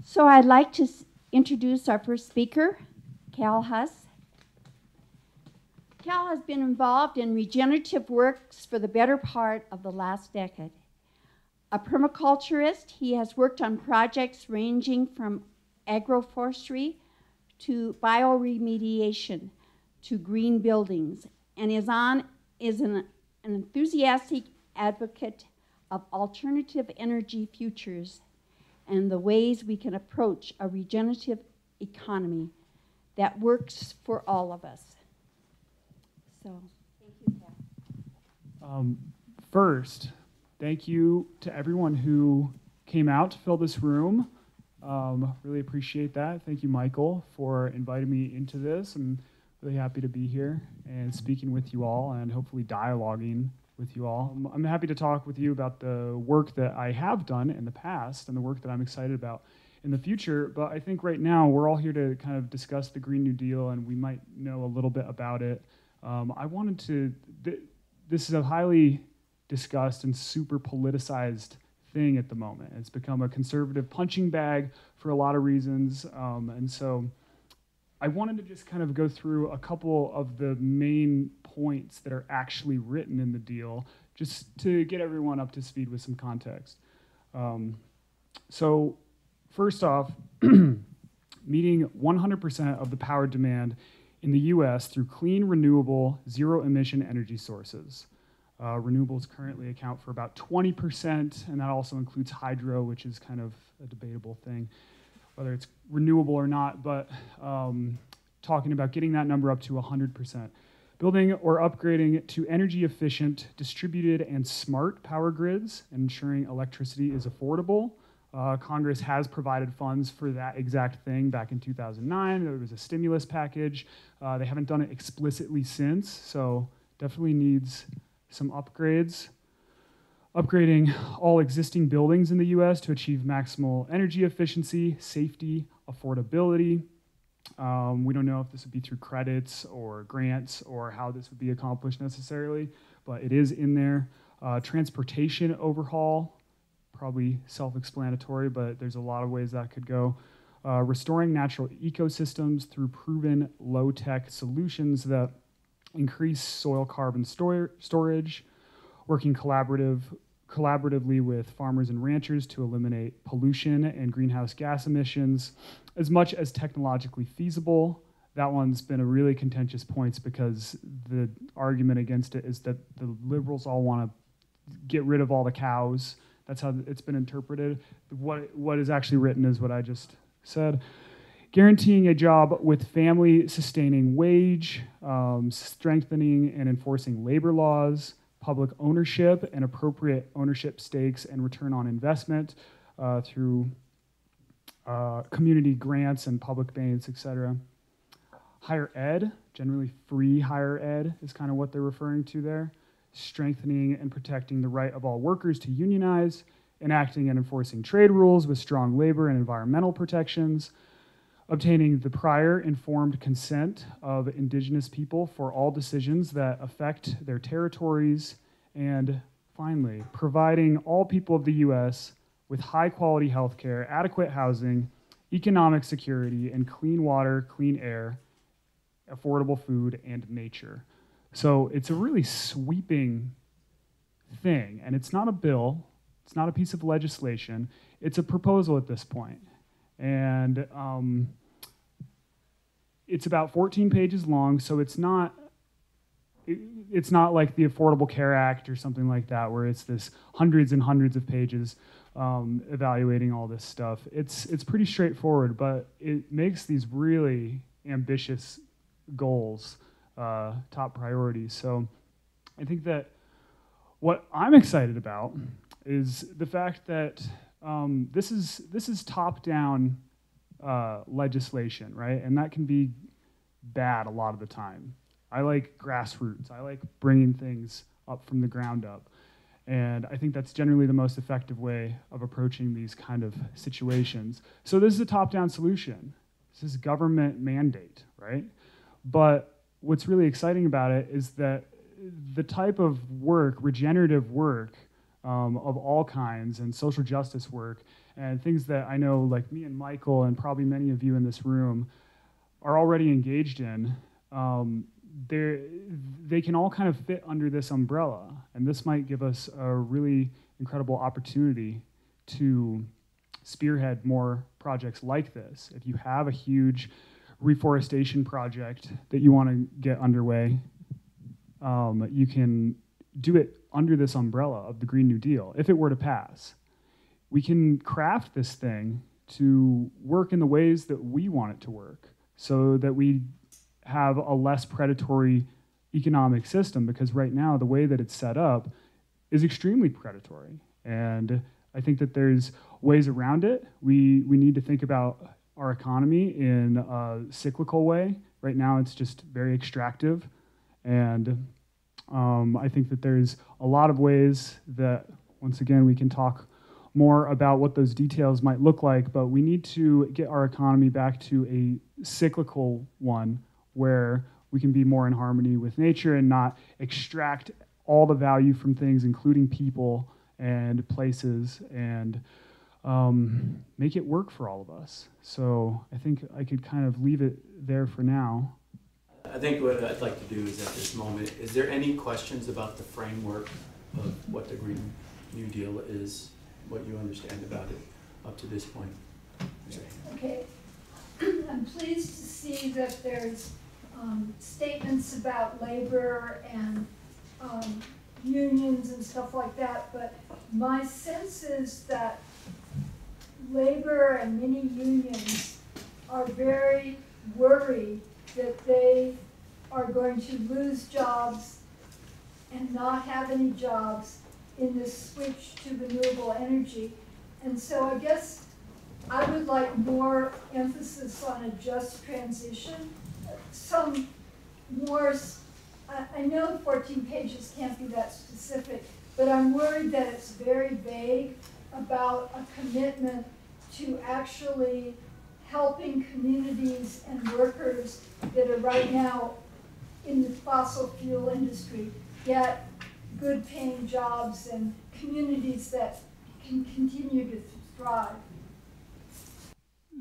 So I'd like to introduce our first speaker, Cal Huss. Cal has been involved in regenerative works for the better part of the last decade. A permaculturist, he has worked on projects ranging from agroforestry to bioremediation to green buildings, and is an enthusiastic advocate of alternative energy futures and the ways we can approach a regenerative economy that works for all of us. So, thank you, Cal. First, thank you to everyone who came out to fill this room. Really appreciate that. Thank you, Michael, for inviting me into this. I'm really happy to be here and speaking with you all and hopefully dialoguing with you all. I'm happy to talk with you about the work that I have done in the past and the work that I'm excited about in the future. But I think right now we're all here to kind of discuss the Green New Deal, and we might know a little bit about it. I wanted to, this is a highly discussed and super politicized thing at the moment. It's become a conservative punching bag for a lot of reasons. And so I wanted to just kind of go through a couple of the main points that are actually written in the deal, just to get everyone up to speed with some context. So first off, meeting 100% of the power demand in the US through clean, renewable, zero-emission energy sources. Renewables currently account for about 20%, and that also includes hydro, which is kind of a debatable thing, whether it's renewable or not, but talking about getting that number up to 100%. Building or upgrading to energy efficient, distributed, and smart power grids, and ensuring electricity is affordable. Congress has provided funds for that exact thing back in 2009. There was a stimulus package. They haven't done it explicitly since, so definitely needs some upgrades. Upgrading all existing buildings in the US to achieve maximal energy efficiency, safety, affordability. We don't know if this would be through credits or grants or how this would be accomplished necessarily, but it is in there. Transportation overhaul, probably self-explanatory, but there's a lot of ways that could go. Restoring natural ecosystems through proven low-tech solutions that increase soil carbon storage, working collaboratively with farmers and ranchers to eliminate pollution and greenhouse gas emissions as much as technologically feasible. That one's been a really contentious point because the argument against it is that the liberals all want to get rid of all the cows. That's how it's been interpreted. What is actually written is what I just said. Guaranteeing a job with family-sustaining wage, strengthening and enforcing labor laws, public ownership and appropriate ownership stakes and return on investment through community grants and public banks, etc. Higher ed, generally free higher ed is kind of what they're referring to there. Strengthening and protecting the right of all workers to unionize, enacting and enforcing trade rules with strong labor and environmental protections, obtaining the prior informed consent of indigenous people for all decisions that affect their territories, and finally, providing all people of the US with high-quality healthcare, adequate housing, economic security, and clean water, clean air, affordable food, and nature. So it's a really sweeping thing, and it's not a bill, it's not a piece of legislation, it's a proposal at this point. And it's about 14 pages long, so it's not like the Affordable Care Act or something like that, where it's this hundreds and hundreds of pages evaluating all this stuff. It's pretty straightforward, but it makes these really ambitious goals top priorities. So I think that what I'm excited about is the fact that this is top-down legislation, right? And that can be bad a lot of the time. I like grassroots. I like bringing things up from the ground up. And I think that's generally the most effective way of approaching these kind of situations. So this is a top-down solution. This is government mandate, right? But what's really exciting about it is that the type of work, regenerative work, of all kinds, and social justice work, and things that I know, like me and Michael, and probably many of you in this room, are already engaged in. They can all kind of fit under this umbrella, and this might give us a really incredible opportunity to spearhead more projects like this. If you have a huge reforestation project that you want to get underway, you can do it under this umbrella of the Green New Deal, if it were to pass. We can craft this thing to work in the ways that we want it to work, so that we have a less predatory economic system, because right now the way that it's set up is extremely predatory. And I think that there's ways around it. We need to think about our economy in a cyclical way. Right now it's just very extractive. And I think that there's a lot of ways that, once again, we can talk more about what those details might look like, but we need to get our economy back to a cyclical one where we can be more in harmony with nature and not extract all the value from things, including people and places, and make it work for all of us. So I think I could kind of leave it there for now. I think what I'd like to do is, at this moment, is there any questions about the framework of what the Green New Deal is, what you understand about it up to this point? Okay. I'm pleased to see that there's statements about labor and unions and stuff like that, but my sense is that labor and many unions are very worried that they are going to lose jobs and not have any jobs in this switch to renewable energy. And so I guess I would like more emphasis on a just transition. Some more, I know 14 pages can't be that specific, but I'm worried that it's very vague about a commitment to actually helping communities and workers that are right now in the fossil fuel industry get good paying jobs and communities that can continue to thrive.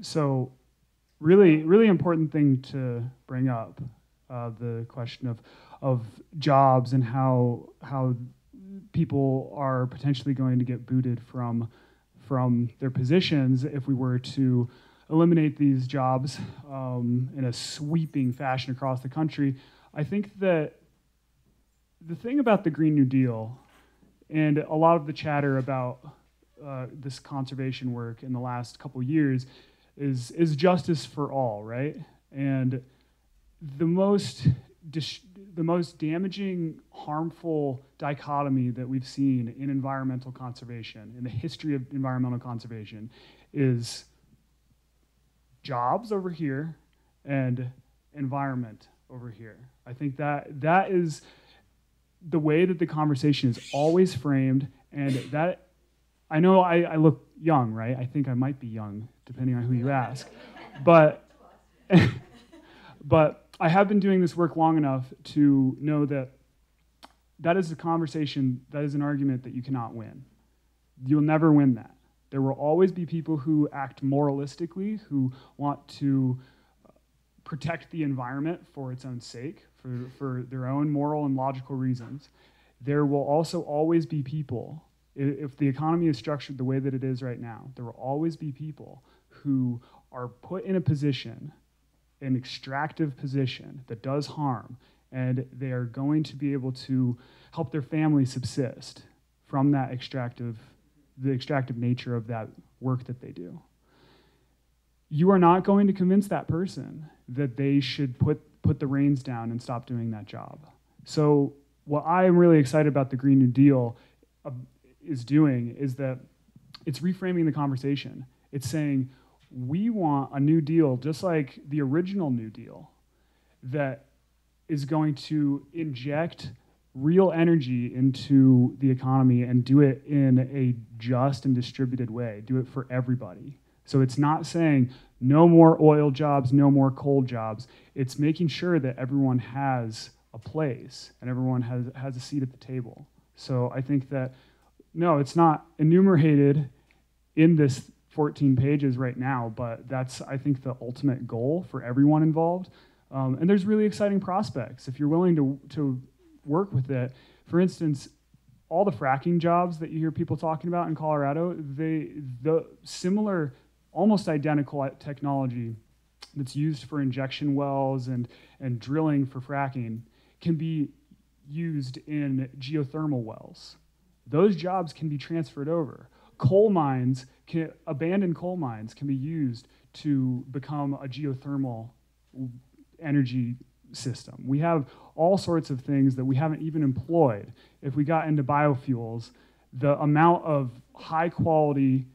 So really important thing to bring up, the question of jobs and how people are potentially going to get booted from their positions if we were to eliminate these jobs in a sweeping fashion across the country. I think that the thing about the Green New Deal and a lot of the chatter about this conservation work in the last couple years is justice for all, right? And the most damaging, harmful dichotomy that we've seen in environmental conservation, in the history of environmental conservation, is jobs over here and environment over here. I think that is the way that the conversation is always framed, and that, I know I look young, right? I think I might be young, depending on who you ask. But I have been doing this work long enough to know that is a conversation, that is an argument that you cannot win. You'll never win that. There will always be people who act moralistically, who want to protect the environment for its own sake, for their own moral and logical reasons. There will also always be people, if the economy is structured the way that it is right now, there will always be people who are put in a position, an extractive position that does harm, and they are going to be able to help their family subsist from that the extractive nature of that work that they do. You are not going to convince that person that they should put the reins down and stop doing that job. So what I am really excited about the Green New Deal is doing is that it's reframing the conversation. It's saying, we want a New Deal just like the original New Deal that is going to inject real energy into the economy and do it in a just and distributed way, do it for everybody. So it's not saying no more oil jobs, no more coal jobs. It's making sure that everyone has a place and everyone has a seat at the table. So I think that No, it's not enumerated in this 14 pages right now, but that's, I think, the ultimate goal for everyone involved. And there's really exciting prospects if you're willing to work with it. For instance, all the fracking jobs that you hear people talking about in Colorado, the similar, almost identical technology that's used for injection wells and drilling for fracking can be used in geothermal wells. Those jobs can be transferred over. Abandoned coal mines can be used to become a geothermal energy system. We have all sorts of things that we haven't even employed. If we got into biofuels, the amount of high quality,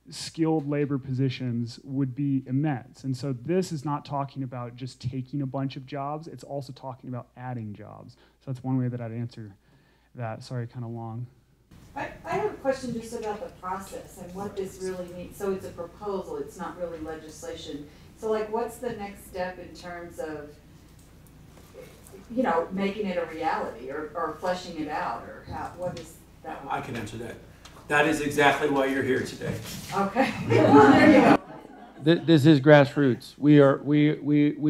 skilled labor positions would be immense. And so this is not talking about just taking a bunch of jobs, it's also talking about adding jobs. So that's one way that I'd answer that. Sorry, kind of long. I have a question just about the process and what this really means. So it's a proposal, it's not really legislation. So like what's the next step in terms of, you know, making it a reality or fleshing it out, or what is that? I can answer that. That is exactly why you're here today. Okay. There you go. This is grassroots. We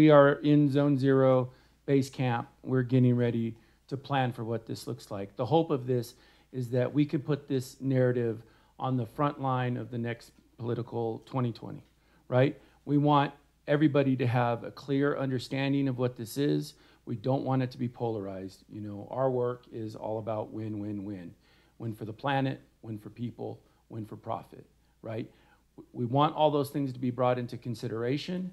are in Zone Zero base camp. We're getting ready to plan for what this looks like. The hope of this is that we can put this narrative on the front line of the next political 2020, right? We want everybody to have a clear understanding of what this is. We don't want it to be polarized. You know, our work is all about win, win, win. Win for the planet, win for people, win for profit, right? We want all those things to be brought into consideration,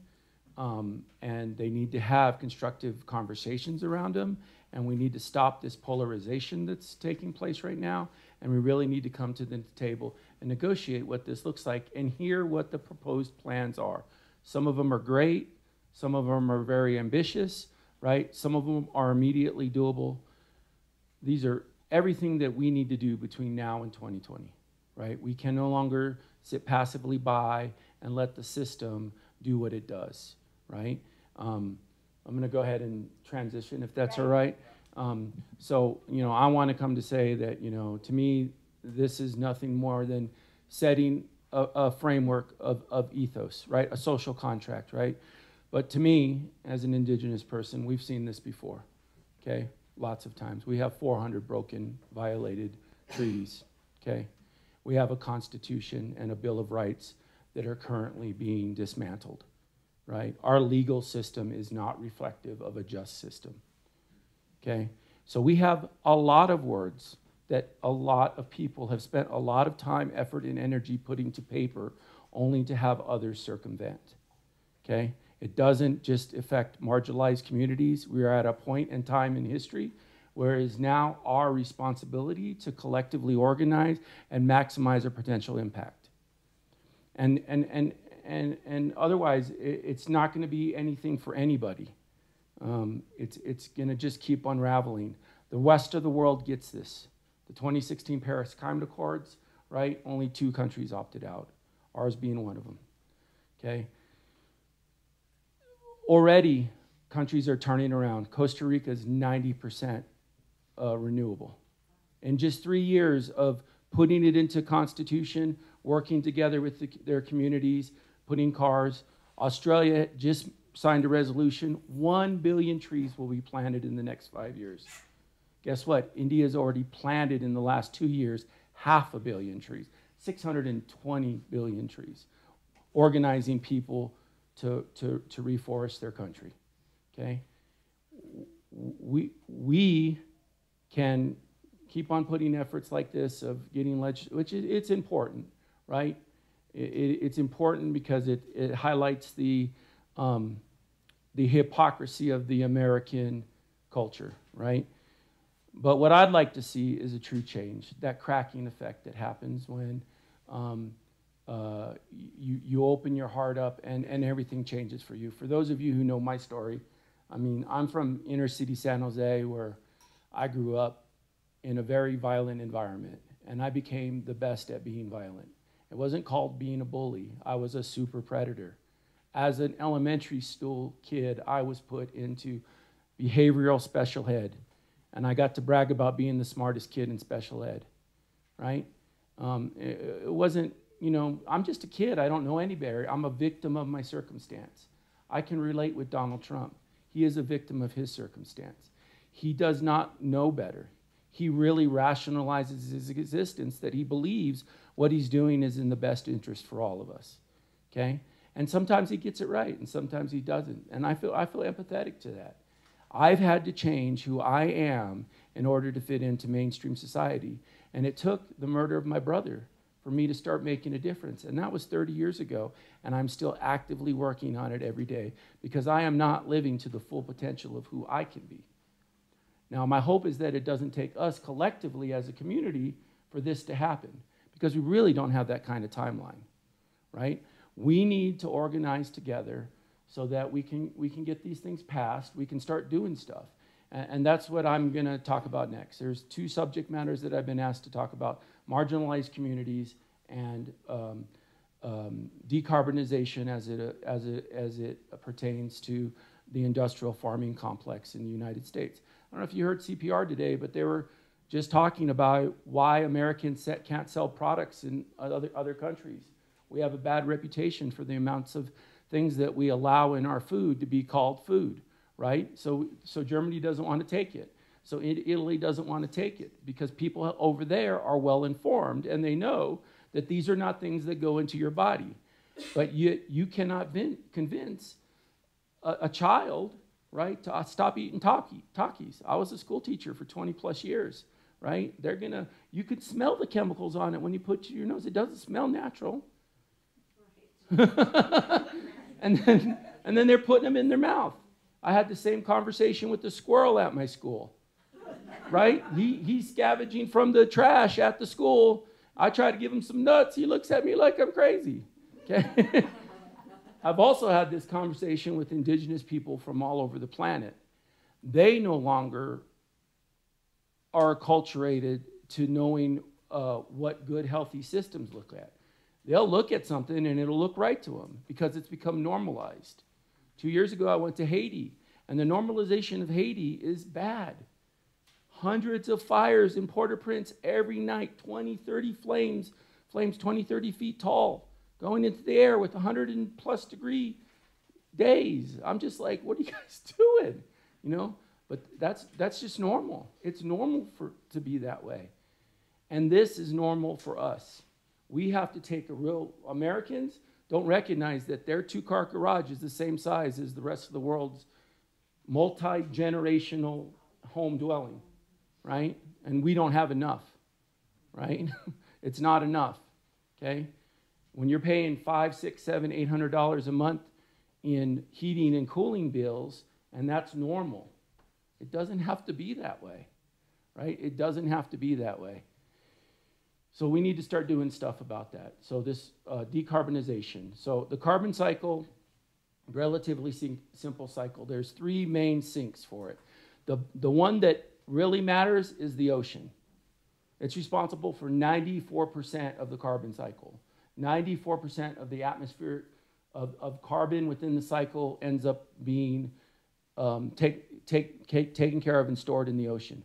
and they need to have constructive conversations around them, and we need to stop this polarization that's taking place right now, and we really need to come to the table and negotiate what this looks like and hear what the proposed plans are. Some of them are great, some of them are very ambitious, right? Some of them are immediately doable. These are everything that we need to do between now and 2020, right? We can no longer sit passively by and let the system do what it does, right? I'm gonna go ahead and transition if that's all right. So, you know, I wanna come to say that, you know, to me, this is nothing more than setting a framework of ethos, right? A social contract, right? But to me, as an indigenous person, we've seen this before, okay? Lots of times. We have 400 broken, violated treaties, okay? We have a constitution and a Bill of Rights that are currently being dismantled, right? Our legal system is not reflective of a just system, okay? So we have a lot of words that a lot of people have spent a lot of time, effort, and energy putting to paper only to have others circumvent, okay? It doesn't just affect marginalized communities. We are at a point in time in history where it is now our responsibility to collectively organize and maximize our potential impact. And otherwise, it's not going to be anything for anybody. It's going to just keep unraveling. The rest of the world gets this. The 2016 Paris Climate Accords, right? Only 2 countries opted out, ours being one of them, okay? Already, countries are turning around. Costa Rica is 90% renewable. In just 3 years of putting it into constitution, working together with their communities, putting cars, Australia just signed a resolution, 1 billion trees will be planted in the next 5 years. Guess what? India's already planted in the last 2 years 500 million trees, 620 billion trees, organizing people to reforest their country, okay? We can keep on putting efforts like this of getting which it's important, right? It's important because it highlights the hypocrisy of the American culture, right? But what I'd like to see is a true change, that cracking effect that happens when you open your heart up and everything changes for you. For those of you who know my story, I mean, I'm from inner city San Jose where I grew up in a very violent environment and I became the best at being violent. It wasn't called being a bully. I was a super predator. As an elementary school kid, I was put into behavioral special ed and I got to brag about being the smartest kid in special ed, right? It wasn't, you know, I'm just a kid. I don't know any better. I'm a victim of my circumstance. I can relate with Donald Trump. He is a victim of his circumstance. He does not know better. He really rationalizes his existence that he believes what he's doing is in the best interest for all of us, okay? And sometimes he gets it right, and sometimes he doesn't. And I feel empathetic to that. I've had to change who I am in order to fit into mainstream society. And it took the murder of my brother for me to start making a difference. And that was 30 years ago, and I'm still actively working on it every day because I am not living to the full potential of who I can be. Now, my hope is that it doesn't take us collectively as a community for this to happen, because we really don't have that kind of timeline, right? We need to organize together so that we can get these things passed, we can start doing stuff. And that's what I'm going to talk about next. There's two subject matters that I've been asked to talk about: marginalized communities and decarbonization as it pertains to the industrial farming complex in the United States. I don't know if you heard CPR today, but they were just talking about why Americans can't sell products in other countries. We have a bad reputation for the amounts of things that we allow in our food to be called food, right? So Germany doesn't want to take it. So Italy doesn't want to take it because people over there are well informed and they know that these are not things that go into your body. But you cannot convince a child, right, to stop eating Takis. I was a school teacher for 20 plus years, right? You could smell the chemicals on it when you put it to your nose. It doesn't smell natural. and then they're putting them in their mouth. I had the same conversation with the squirrel at my school, right? He's scavenging from the trash at the school. I try to give him some nuts. He looks at me like I'm crazy, okay? I've also had this conversation with indigenous people from all over the planet. They no longer are acculturated to knowing what good, healthy systems look at. They'll look at something and it'll look right to them because it's become normalized. 2 years ago, I went to Haiti, and the normalization of Haiti is bad. Hundreds of fires in Port-au-Prince every night, 20, 30 flames 20, 30 feet tall, going into the air with 100+ degree days. I'm just like, what are you guys doing? You know, but that's just normal. It's normal to be that way. And this is normal for us. We have to take Americans don't recognize that their two-car garage is the same size as the rest of the world's multi-generational home dwelling, right? And we don't have enough, right? It's not enough, okay? When you're paying $500, $600, $700, $800 a month in heating and cooling bills, and that's normal. It doesn't have to be that way, right? It doesn't have to be that way. So we need to start doing stuff about that. So this decarbonization. So the carbon cycle, relatively simple cycle. There's three main sinks for it. The one that really matters is the ocean. It's responsible for 94% of the carbon cycle. 94% of the atmosphere of carbon within the cycle ends up being taken care of and stored in the ocean.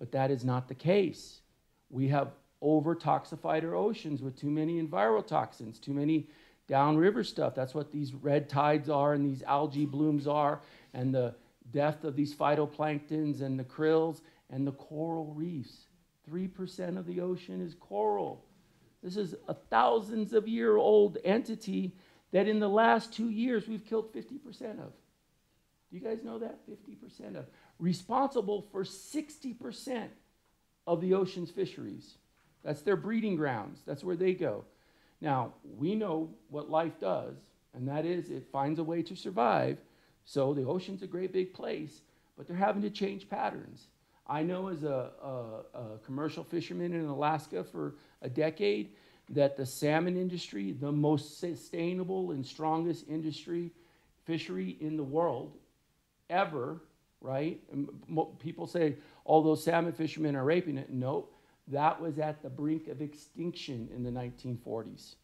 But that is not the case. We have over-toxified our oceans with too many envirotoxins, too many downriver stuff. That's what these red tides are and these algae blooms are, and the death of these phytoplanktons and the krills and the coral reefs. 3% of the ocean is coral. This is a thousands of year old entity that in the last 2 years we've killed 50% of. Do you guys know that? 50% of. Responsible for 60% of the ocean's fisheries. That's their breeding grounds. That's where they go. Now, we know what life does, and that is it finds a way to survive. So the ocean's a great big place, but they're having to change patterns. I know as a commercial fisherman in Alaska for a decade that the salmon industry, the most sustainable and strongest fishery in the world ever, right? And people say, all those salmon fishermen are raping it. Nope. That was at the brink of extinction in the 1940s.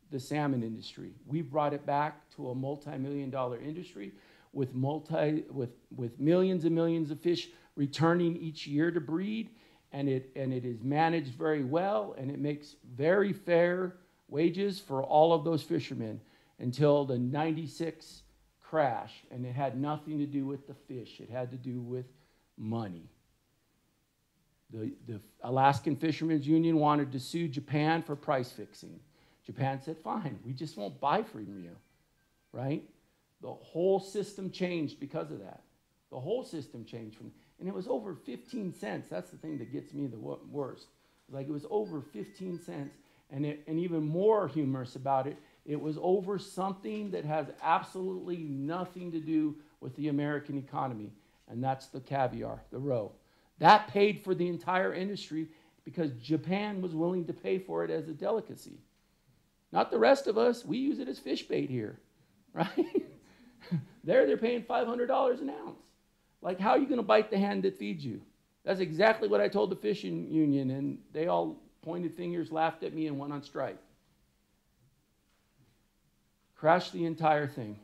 The salmon industry. We brought it back to a multi-million-dollar industry with millions and millions of fish returning each year to breed, and it is managed very well, and it makes very fair wages for all of those fishermen until the 96 crash, and it had nothing to do with the fish. It had to do with money. The Alaskan Fishermen's Union wanted to sue Japan for price fixing. Japan said, fine, we just won't buy from you, right? The whole system changed because of that. The whole system changed and it was over 15 cents. That's the thing that gets me the worst. Like, it was over 15 cents, and even more humorous about it, it was over something that has absolutely nothing to do with the American economy, and that's the caviar, the roe. That paid for the entire industry because Japan was willing to pay for it as a delicacy. Not the rest of us. We use it as fish bait here, right? They're paying $500 an ounce. Like, how are you going to bite the hand that feeds you? That's exactly what I told the fishing union, and they all pointed fingers, laughed at me, and went on strike. Crashed the entire thing,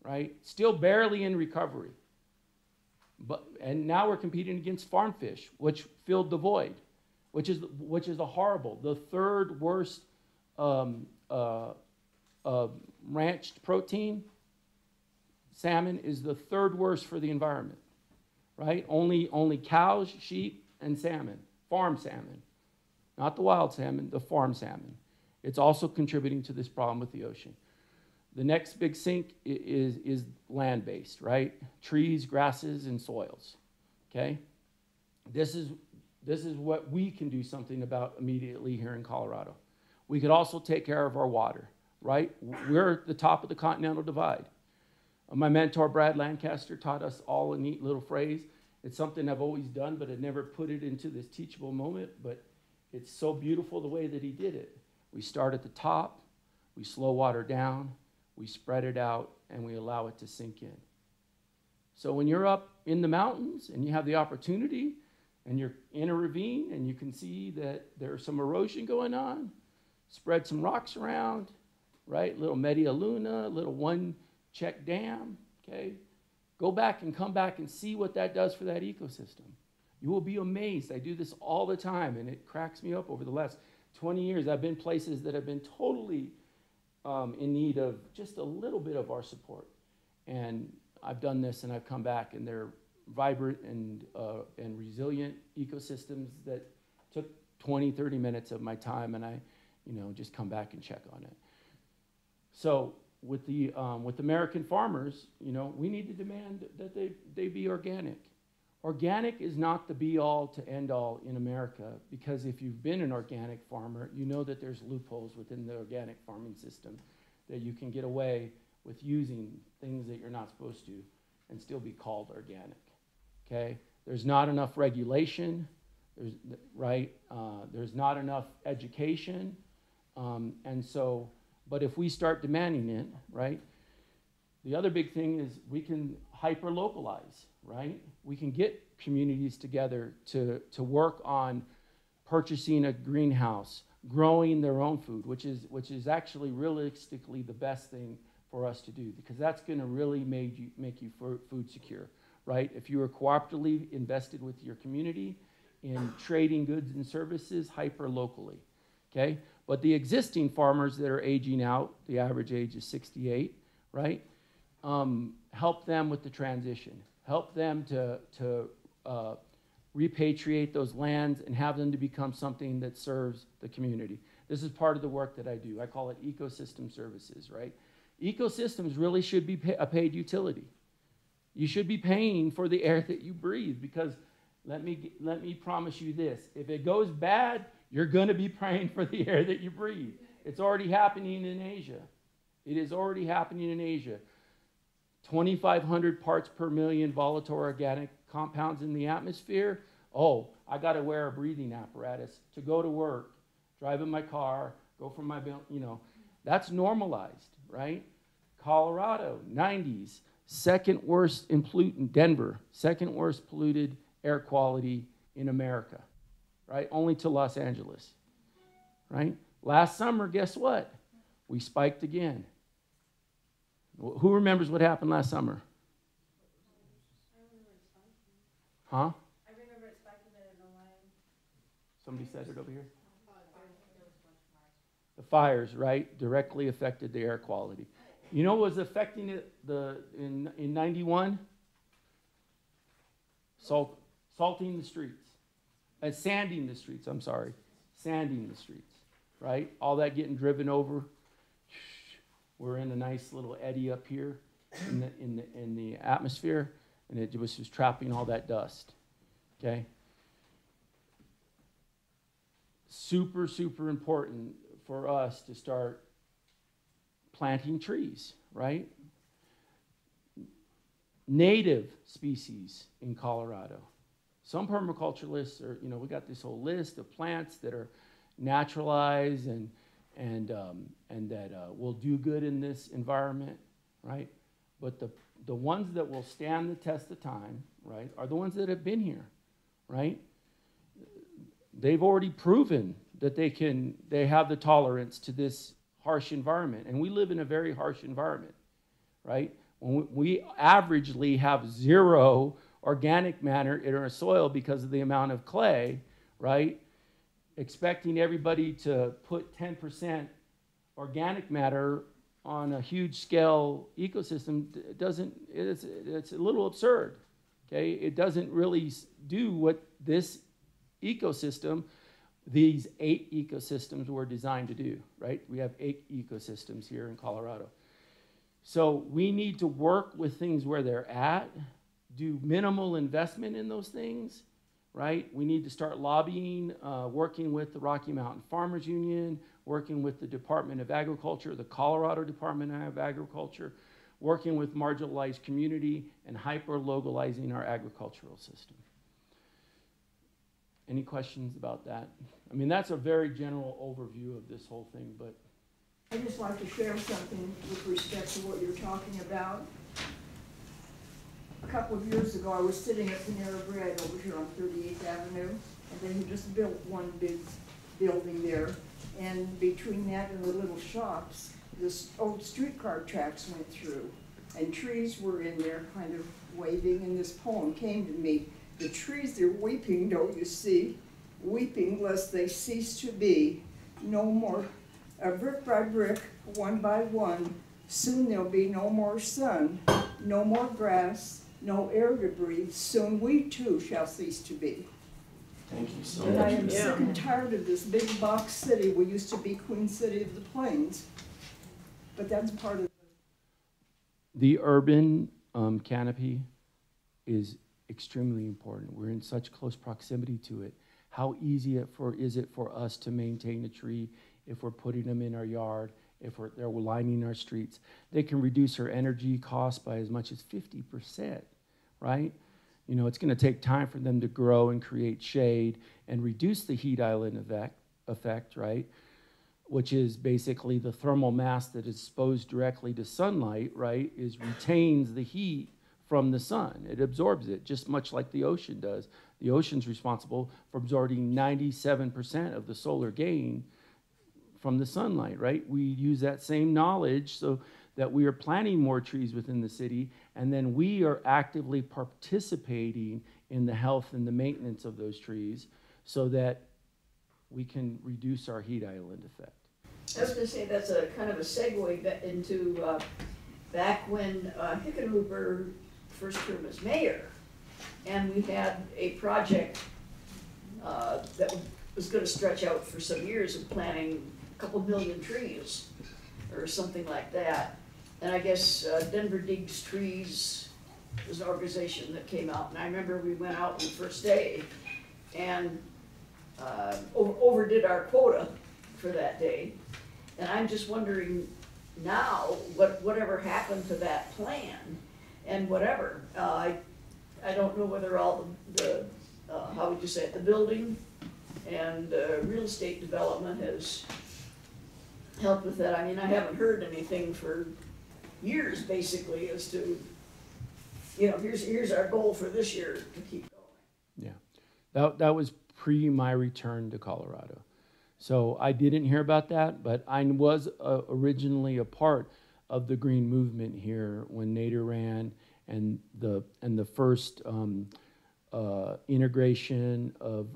right? Still barely in recovery. And now we're competing against farm fish, which filled the void, which is a horrible, the third worst ranched protein. Salmon is the third worst for the environment, right? Only cows, sheep, and salmon, farm salmon, not the wild salmon, the farm salmon. It's also contributing to this problem with the ocean. The next big sink is land-based, right? Trees, grasses, and soils, okay? This is what we can do something about immediately here in Colorado. We could also take care of our water, right? We're at the top of the Continental Divide. My mentor, Brad Lancaster, taught us all a neat little phrase. It's something I've always done, but I never put it into this teachable moment, but it's so beautiful the way that he did it. We start at the top, we slow water down, we spread it out, and we allow it to sink in. So when you're up in the mountains and you have the opportunity and you're in a ravine and you can see that there's some erosion going on, spread some rocks around, right? Little Media Luna, little one-check dam, okay? Go back and come back and see what that does for that ecosystem. You will be amazed. I do this all the time, and it cracks me up over the last 20 years. I've been places that have been totally in need of just a little bit of our support. And I've done this, and I've come back, and they're vibrant and resilient ecosystems that took 20, 30 minutes of my time, and I, just come back and check on it. So with American farmers, we need to demand that they be organic. Organic is not the be-all to end-all in America, because if you've been an organic farmer, you know that there's loopholes within the organic farming system that you can get away with using things that you're not supposed to and still be called organic, okay? There's not enough regulation, there's not enough education, but if we start demanding it, right? The other big thing is we can hyper-localize, right? We can get communities together to work on purchasing a greenhouse, growing their own food, which is actually realistically the best thing for us to do, because that's going to really make you food secure, right? If you are cooperatively invested with your community in trading goods and services hyper-locally, okay? But the existing farmers that are aging out, the average age is 68, right? Help them with the transition. Help them to repatriate those lands and have them to become something that serves the community. This is part of the work that I do. I call it ecosystem services, right? Ecosystems really should be a paid utility. You should be paying for the air that you breathe, because let me promise you this. If it goes bad, you're going to be paying for the air that you breathe. It's already happening in Asia. It is already happening in Asia. 2,500 parts per million volatile organic compounds in the atmosphere. Oh, I got to wear a breathing apparatus to go to work, drive in my car, go from my, that's normalized, right? Colorado, 90s, second worst in pollutant, Denver, second worst polluted air quality in America, right? Only to Los Angeles, right? Last summer, guess what? We spiked again. Who remembers what happened last summer? I remember it spiking. Huh? I remember it spiking, but I don't know why. Somebody said it over here? The fires, right, directly affected the air quality. You know what was affecting it in 91? Salting the streets. Sanding the streets, I'm sorry. Sanding the streets, right? All that getting driven over. We're in a nice little eddy up here in the atmosphere, and it was just trapping all that dust, okay? Super, super important for us to start planting trees, right? Native species in Colorado. Some permaculturalists are, we got this whole list of plants that are naturalized and that will do good in this environment, right? But the ones that will stand the test of time, right, are the ones that have been here, right? They've already proven that they have the tolerance to this harsh environment. And we live in a very harsh environment, right? When we averagely have 0 organic matter in our soil because of the amount of clay, right? Expecting everybody to put 10% organic matter on a huge scale ecosystem it's a little absurd, okay? It doesn't really do what this ecosystem, these 8 ecosystems were designed to do, right? We have 8 ecosystems here in Colorado. So we need to work with things where they're at, do minimal investment in those things, right? We need to start lobbying, working with the Rocky Mountain Farmers Union, working with the Department of Agriculture, the Colorado Department of Agriculture, working with marginalized community, and hyper-localizing our agricultural system. Any questions about that? I mean, that's a very general overview of this whole thing, but I'd just like to share something with respect to what you're talking about. A couple of years ago, I was sitting at Panera Bread over here on 38th Avenue, and they had just built one big building there. And between that and the little shops, this old streetcar tracks went through, and trees were in there kind of waving, and this poem came to me. The trees, they're weeping, don't you see? Weeping lest they cease to be. No more, brick by brick, one by one, soon there'll be no more sun, no more grass, no air to breathe. Soon we too shall cease to be. thank you so And much. I am sick and tired of this big box city. We used to be Queen City of the Plains, but that's part of The urban canopy is extremely important. We're in such close proximity to it. How easy is it for us to maintain a tree if we're putting them in our yard, if they're lining our streets? They can reduce our energy costs by as much as 50%, right? It's going to take time for them to grow and create shade and reduce the heat island effect, right? Which is basically the thermal mass that is exposed directly to sunlight, right, retains the heat from the sun. It absorbs it, just much like the ocean does. The ocean's responsible for absorbing 97% of the solar gain from the sunlight, right? We use that same knowledge so that we are planting more trees within the city, and then we are actively participating in the health and the maintenance of those trees so that we can reduce our heat island effect. I was going to say that's a kind of a segue into back when Hickenlooper first term as mayor, and we had a project that was going to stretch out for some years of planting a couple million trees or something like that. And I guess Denver Digs Trees was an organization that came out, and I remember we went out on the first day and overdid our quota for that day. And I'm just wondering now whatever happened to that plan and whatever. I don't know whether all the how would you say it, the building and real estate development has helped with that. I mean, I haven't heard anything for years basically as to, here's our goal for this year to keep going. Yeah, that was pre my return to Colorado. So I didn't hear about that, but I was originally a part of the green movement here when Nader ran, and the first integration of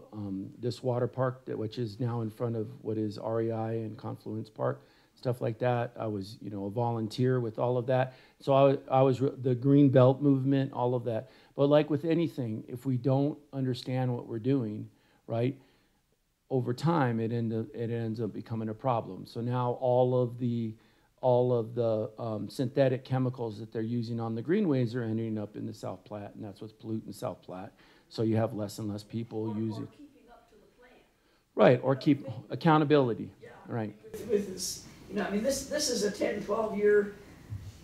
this water park, which is now in front of what is REI and Confluence Park, stuff like that. I was, you know, a volunteer with all of that. So I was the Green Belt movement, all of that. But like with anything, if we don't understand what we're doing, right, over time it ends up becoming a problem. So now all of the synthetic chemicals that they're using on the greenways are ending up in the South Platte, and that's what's polluting the South Platte. So you have less and less people using. Or keeping up to the plan. Right, or keep accountability. Yeah. Right. With this, you know, I mean, this is a 10, 12-year,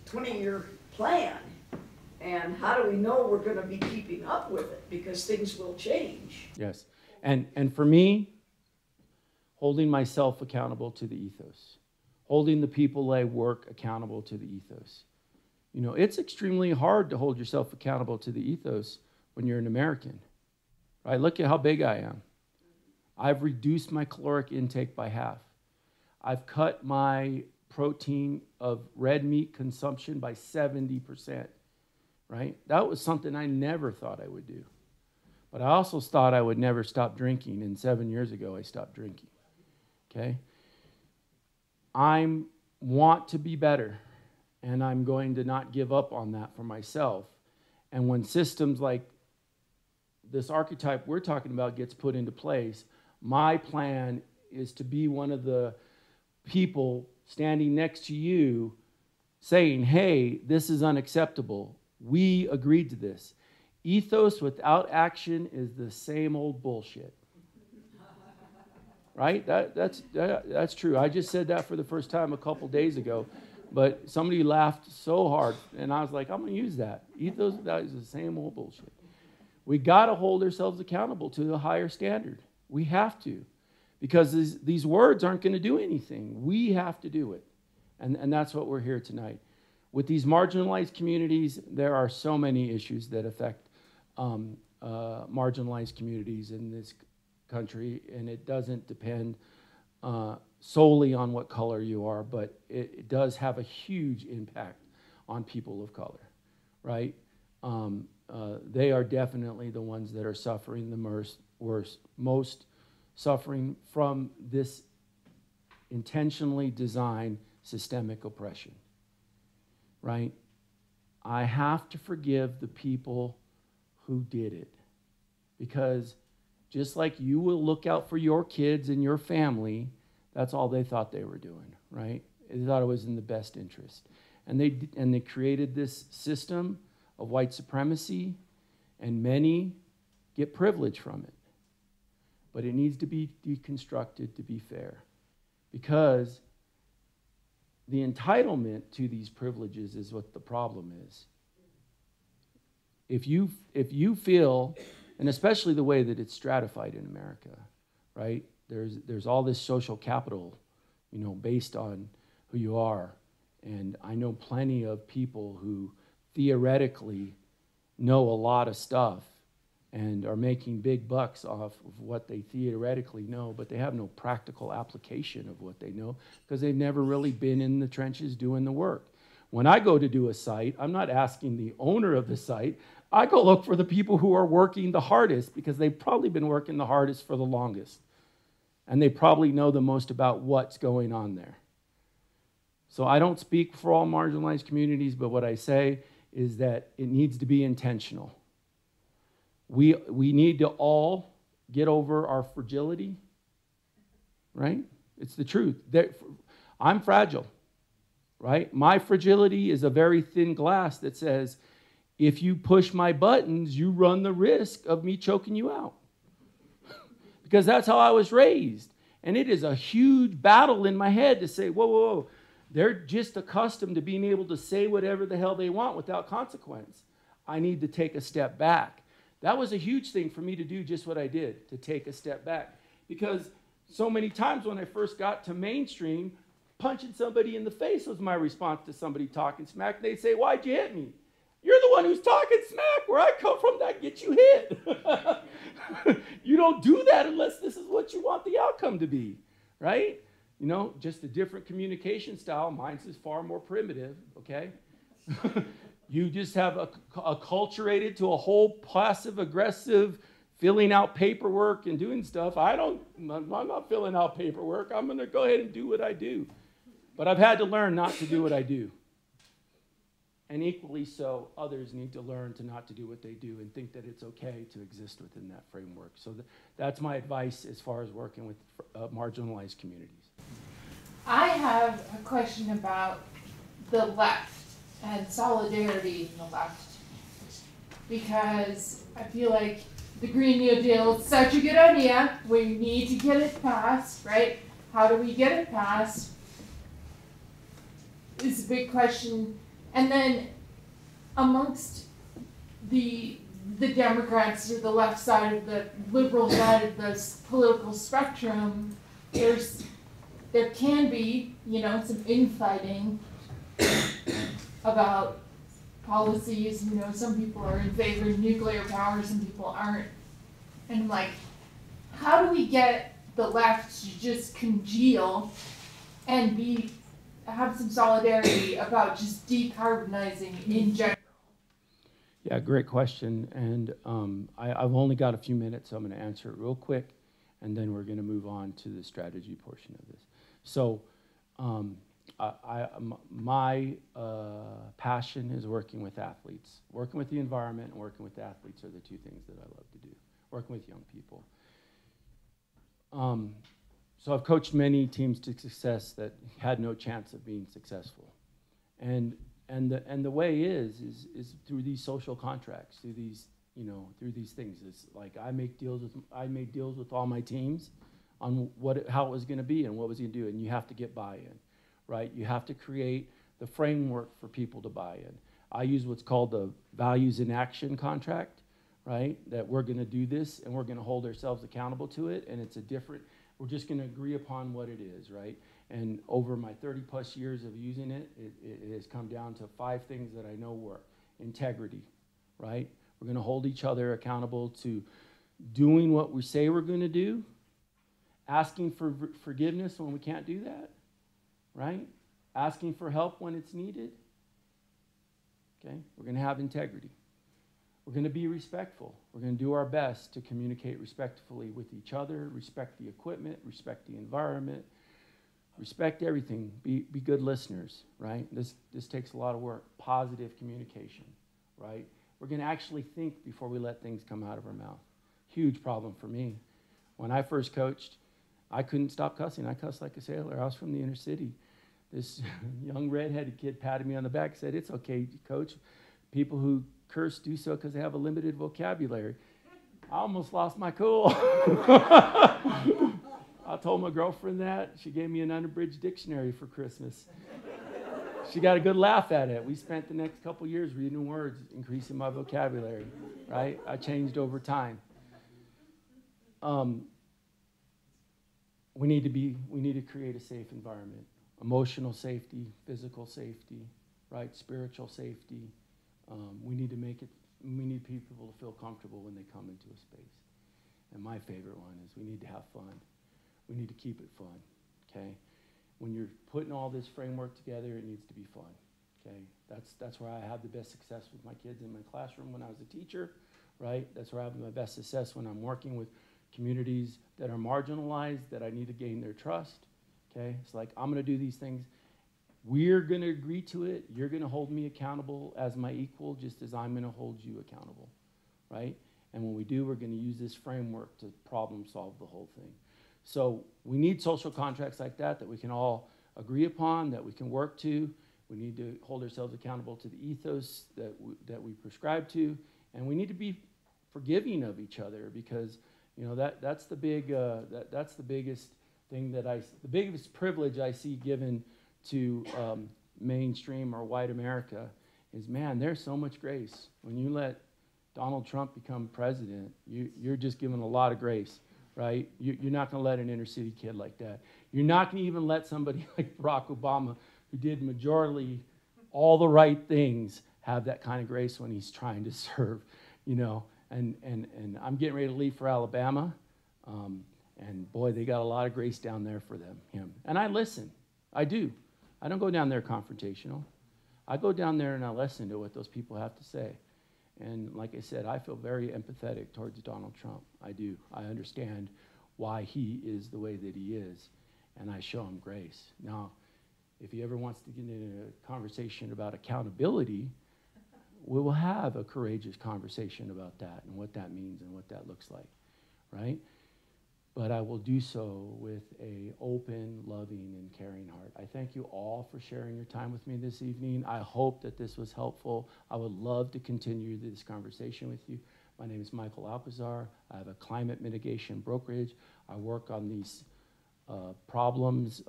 20-year plan. And how do we know we're going to be keeping up with it? Because things will change. Yes. And for me, holding myself accountable to the ethos. Holding the people I work accountable to the ethos. You know, it's extremely hard to hold yourself accountable to the ethos when you're an American. Right? Look at how big I am. I've reduced my caloric intake by half. I've cut my protein of red meat consumption by 70%. Right? That was something I never thought I would do. But I also thought I would never stop drinking, and 7 years ago I stopped drinking. Okay? I want to be better, and I'm going to not give up on that for myself. And when systems like this archetype we're talking about gets put into place, my plan is to be one of the people standing next to you saying, hey, this is unacceptable. We agreed to this. Ethos without action is the same old bullshit. Right? That's true. I just said that for the first time a couple days ago, but somebody laughed so hard, and I was like, I'm going to use that. Ethos without is the same old bullshit. We got to hold ourselves accountable to a higher standard. We have to, because these words aren't going to do anything. We have to do it, and that's what we're here tonight. With these marginalized communities, there are so many issues that affect marginalized communities in this country, and it doesn't depend solely on what color you are, but it does have a huge impact on people of color, right? They are definitely the ones that are suffering the most suffering from this intentionally designed systemic oppression, right? I have to forgive the people who did it, because just like you will look out for your kids and your family, that's all they thought they were doing, right? They thought it was in the best interest. And they created this system of white supremacy, and many get privilege from it. But it needs to be deconstructed to be fair, because the entitlement to these privileges is what the problem is. If you feel, and especially the way that it's stratified in America, right? There's all this social capital, you know, based on who you are. And I know plenty of people who theoretically know a lot of stuff and are making big bucks off of what they theoretically know, but they have no practical application of what they know because they've never really been in the trenches doing the work. When I go to do a site, I'm not asking the owner of the site. I go look for the people who are working the hardest, because they've probably been working the hardest for the longest. And they probably know the most about what's going on there. So I don't speak for all marginalized communities, but what I say is that it needs to be intentional. We need to all get over our fragility, right? It's the truth. I'm fragile, right? My fragility is a very thin glass that says, if you push my buttons, you run the risk of me choking you out. Because that's how I was raised. And it is a huge battle in my head to say, whoa, whoa, whoa. They're just accustomed to being able to say whatever the hell they want without consequence. I need to take a step back. That was a huge thing for me to do, just what I did, to take a step back. Because so many times when I first got to mainstream, punching somebody in the face was my response to somebody talking smack. They'd say, why'd you hit me? You're the one who's talking smack. Where I come from, that gets you hit. You don't do that unless this is what you want the outcome to be, right? You know, just a different communication style. Mine's is far more primitive, okay? You just have acculturated to a whole passive-aggressive filling out paperwork and doing stuff. I'm not filling out paperwork. I'm going to go ahead and do what I do. But I've had to learn not to do what I do. And equally so, others need to learn to not to do what they do and think that it's okay to exist within that framework. So that's my advice as far as working with marginalized communities. I have a question about the left and solidarity in the left, because I feel like the Green New Deal is such a good idea. We need to get it passed, right? How do we get it passed? Is a big question. And then amongst the Democrats or the left side of the liberal side of the political spectrum, there can be, some infighting about policies. Some people are in favor of nuclear power, some people aren't. And I'm like, how do we get the left to just congeal and have some solidarity about just decarbonizing in general? Yeah, great question. And I've only got a few minutes, so I'm going to answer it real quick, and then we're going to move on to the strategy portion of this. So my passion is working with athletes. Working with the environment and working with athletes are the two things that I love to do. Working with young people. So I've coached many teams to success that had no chance of being successful. And the way is through these social contracts, through these things. It's like I made deals with all my teams on how it was going to be and what was going to do, and you have to get buy-in, right? You have to create the framework for people to buy in. I use what's called the values in action contract, right? That we're going to do this and we're going to hold ourselves accountable to it, and we're just going to agree upon what it is, right? And over my 30 plus years of using it, it has come down to 5 things that I know work. Integrity, right? We're going to hold each other accountable to doing what we say we're going to do, asking for forgiveness when we can't do that, right? Asking for help when it's needed. Okay? We're going to have integrity. We're going to be respectful. We're going to do our best to communicate respectfully with each other, respect the equipment, respect the environment, respect everything. Be good listeners, right? This takes a lot of work. Positive communication, right? We're going to actually think before we let things come out of our mouth. Huge problem for me. When I first coached, I couldn't stop cussing. I cussed like a sailor. I was from the inner city. This young redheaded kid patted me on the back and said, "It's okay, coach. People who curse do so because they have a limited vocabulary." I almost lost my cool. I told my girlfriend that. She gave me an unabridged dictionary for Christmas. She got a good laugh at it. We spent the next couple years reading words, increasing my vocabulary, right? I changed over time. We need to create a safe environment. Emotional safety, physical safety, right? Spiritual safety. We need people to feel comfortable when they come into a space. And my favorite one is we need to have fun. We need to keep it fun, okay? When you're putting all this framework together, it needs to be fun, okay? That's where I had the best success with my kids in my classroom when I was a teacher, right? That's where I have my best success when I'm working with communities that are marginalized, that I need to gain their trust, okay? It's like, I'm gonna do these things. We're gonna agree to it. You're gonna hold me accountable as my equal, just as I'm gonna hold you accountable, right? And when we do, we're gonna use this framework to problem solve the whole thing. So we need social contracts like that we can all agree upon, that we can work to. We need to hold ourselves accountable to the ethos that we prescribe to, and we need to be forgiving of each other, because that's the biggest thing the biggest privilege I see given to mainstream or white America is, man, there's so much grace. When you let Donald Trump become president, you're just given a lot of grace. Right? You're not going to let an inner city kid like that. You're not going to even let somebody like Barack Obama, who did majorly all the right things, have that kind of grace when he's trying to serve, And I'm getting ready to leave for Alabama, and boy, they got a lot of grace down there for him. And I listen. I do. I don't go down there confrontational. I go down there and I listen to what those people have to say. And like I said, I feel very empathetic towards Donald Trump. I do. I understand why he is the way that he is, and I show him grace. Now, if he ever wants to get into a conversation about accountability, we will have a courageous conversation about that and what that means and what that looks like, right? But I will do so with an open, loving, and caring heart. I thank you all for sharing your time with me this evening. I hope that this was helpful. I would love to continue this conversation with you. My name is Michael Alcazar. I have a climate mitigation brokerage. I work on these problems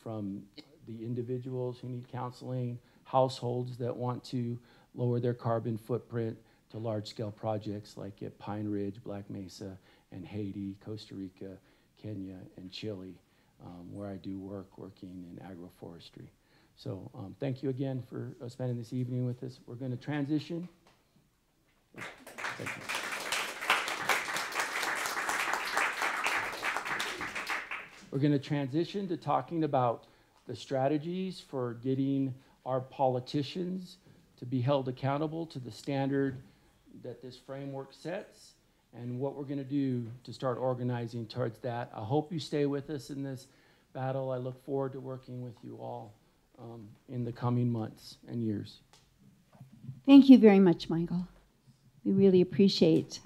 from the individuals who need counseling, households that want to lower their carbon footprint, to large-scale projects like at Pine Ridge, Black Mesa, and Haiti, Costa Rica, Kenya, and Chile, where I do working in agroforestry. So thank you again for spending this evening with us. We're going to transition. Thank you. We're going to transition to talking about the strategies for getting our politicians to be held accountable to the standard that this framework sets, and what we're going to do to start organizing towards that. I hope you stay with us in this battle. I look forward to working with you all in the coming months and years. Thank you very much, Michael. We really appreciate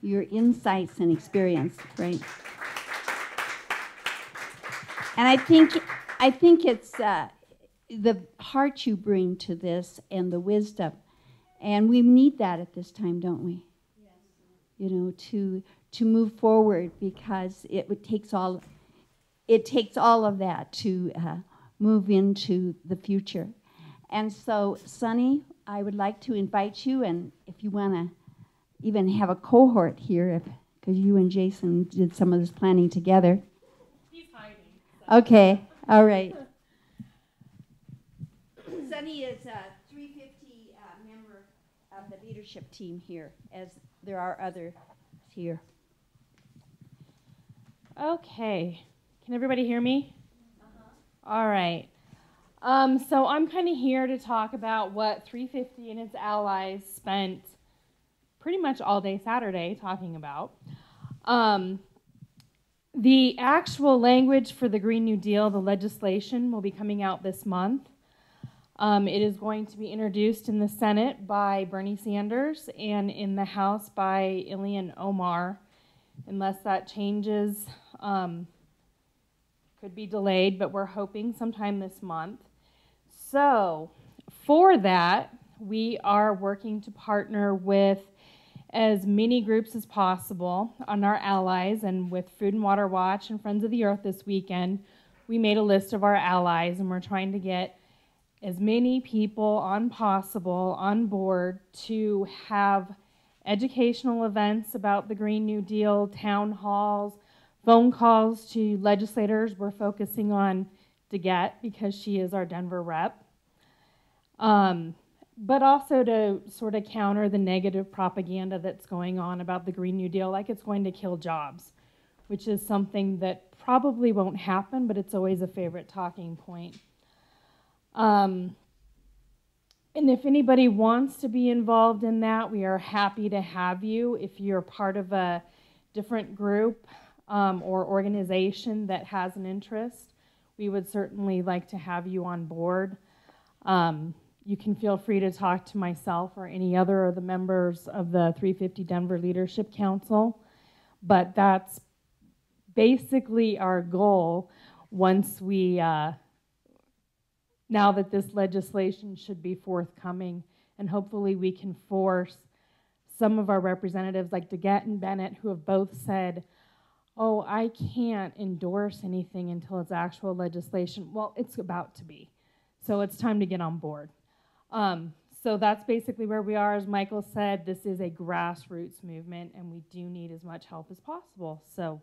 your insights and experience. Great. And I think it's the heart you bring to this and the wisdom, and we need that at this time, don't we? Yes. You know, to move forward, because it takes all of that to move into the future. And so, Sunni, I would like to invite you, and if you want to even have a cohort here, because you and Jason did some of this planning together. He's hiding. So. Okay, all right. Sunni is a 350 member of the leadership team here, as there are others here. Okay. Can everybody hear me? All right. So I'm kind of here to talk about what 350 and its allies spent pretty much all day Saturday talking about. The actual language for the Green New Deal, the legislation, will be coming out this month. It is going to be introduced in the Senate by Bernie Sanders and in the House by Ilhan Omar. Unless that changes, could be delayed, but we're hoping sometime this month. So for that, we are working to partner with as many groups as possible on our allies, and with Food and Water Watch and Friends of the Earth this weekend, we made a list of our allies, and we're trying to get as many people on board to have educational events about the Green New Deal, town halls, phone calls to legislators. We're focusing on DeGette because she is our Denver rep. But also to sort of counter the negative propaganda that's going on about the Green New Deal, like it's going to kill jobs, which is something that probably won't happen, but it's always a favorite talking point. And if anybody wants to be involved in that, we are happy to have you. If you're part of a different group or organization that has an interest, we would certainly like to have you on board. You can feel free to talk to myself or any other of the members of the 350 Denver Leadership Council, but that's basically our goal once we, now that this legislation should be forthcoming, and hopefully we can force some of our representatives like DeGette and Bennett, who have both said, oh, I can't endorse anything until it's actual legislation. Well, it's about to be. So it's time to get on board. So that's basically where we are. As Michael said, this is a grassroots movement, and we do need as much help as possible. So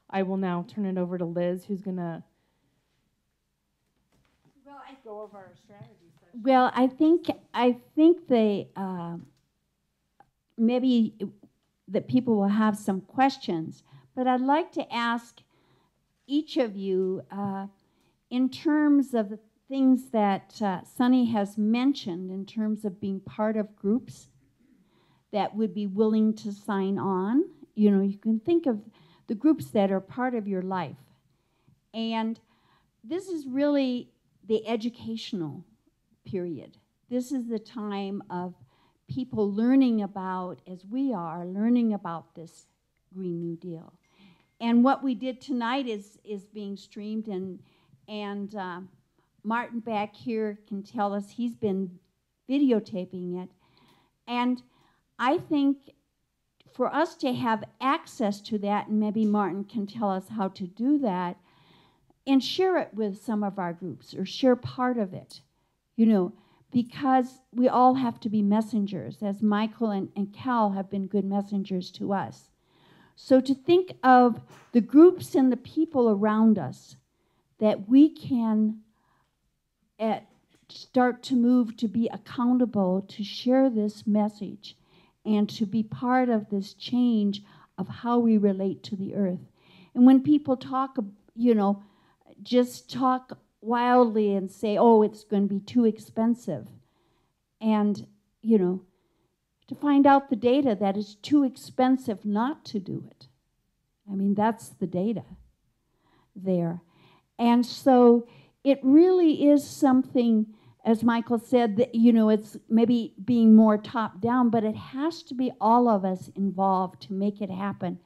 I will now turn it over to Liz, who's going to go over our strategy session. Well, I think they maybe that people will have some questions, but I'd like to ask each of you in terms of things that Sunni has mentioned in terms of being part of groups that would be willing to sign on. You know, you can think of the groups that are part of your life. And this is really the educational period. This is the time of people learning about, as we are, learning about this Green New Deal. And what we did tonight is being streamed, and Martin back here can tell us he's been videotaping it. And I think for us to have access to that, and maybe Martin can tell us how to do that, and share it with some of our groups, or share part of it, you know, because we all have to be messengers, as Michael and Cal have been good messengers to us. So to think of the groups and the people around us that we can start to move to be accountable, to share this message, and to be part of this change of how we relate to the earth. And when people talk, you know, just talk wildly and say, oh, it's going to be too expensive. And, you know, to find out the data that it's too expensive not to do it. I mean, that's the data there. And so it really is something, as Michael said, that, you know, it's maybe being more top down, but it has to be all of us involved to make it happen.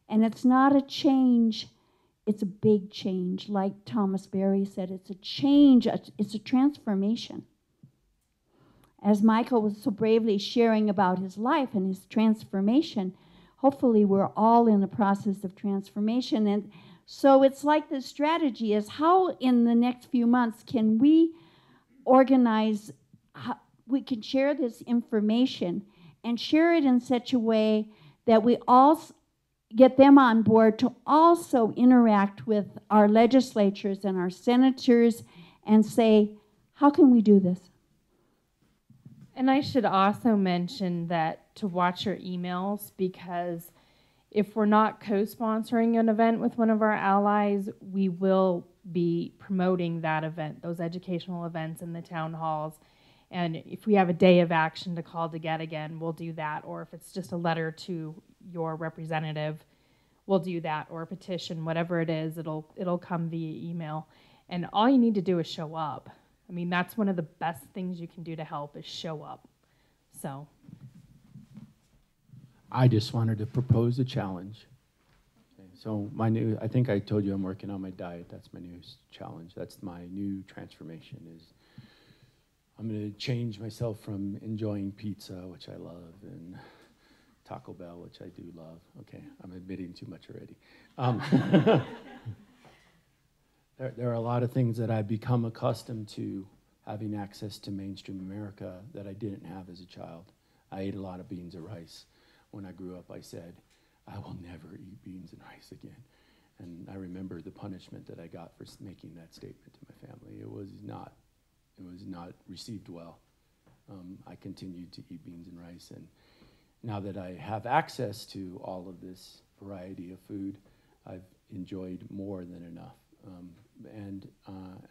And it's not a change, it's a big change. Like Thomas Berry said, it's a change, it's a transformation. As Michael was so bravely sharing about his life and his transformation, hopefully we're all in the process of transformation. And so it's like the strategy is how in the next few months can we organize, we can share this information and share it in such a way that we all get them on board to also interact with our legislatures and our senators and say, how can we do this? And I should also mention that to watch your emails, because if we're not co-sponsoring an event with one of our allies, we will be promoting that event, those educational events in the town halls. And if we have a day of action to call to get again, we'll do that. Or if it's just a letter to your representative, we'll do that. Or a petition, whatever it is, it'll come via email. And all you need to do is show up. I mean, that's one of the best things you can do to help is show up. So I just wanted to propose a challenge. Okay, so I think I told you I'm working on my diet. That's my new challenge. That's my new transformation is I'm going to change myself from enjoying pizza, which I love, and Taco Bell, which I do love. Okay, I'm admitting too much already. There are a lot of things that I've become accustomed to having access to mainstream America that I didn't have as a child. I ate a lot of beans and rice. When I grew up, I said, I will never eat beans and rice again. And I remember the punishment that I got for making that statement to my family. It was not received well. I continued to eat beans and rice, and now that I have access to all of this variety of food, I've enjoyed more than enough.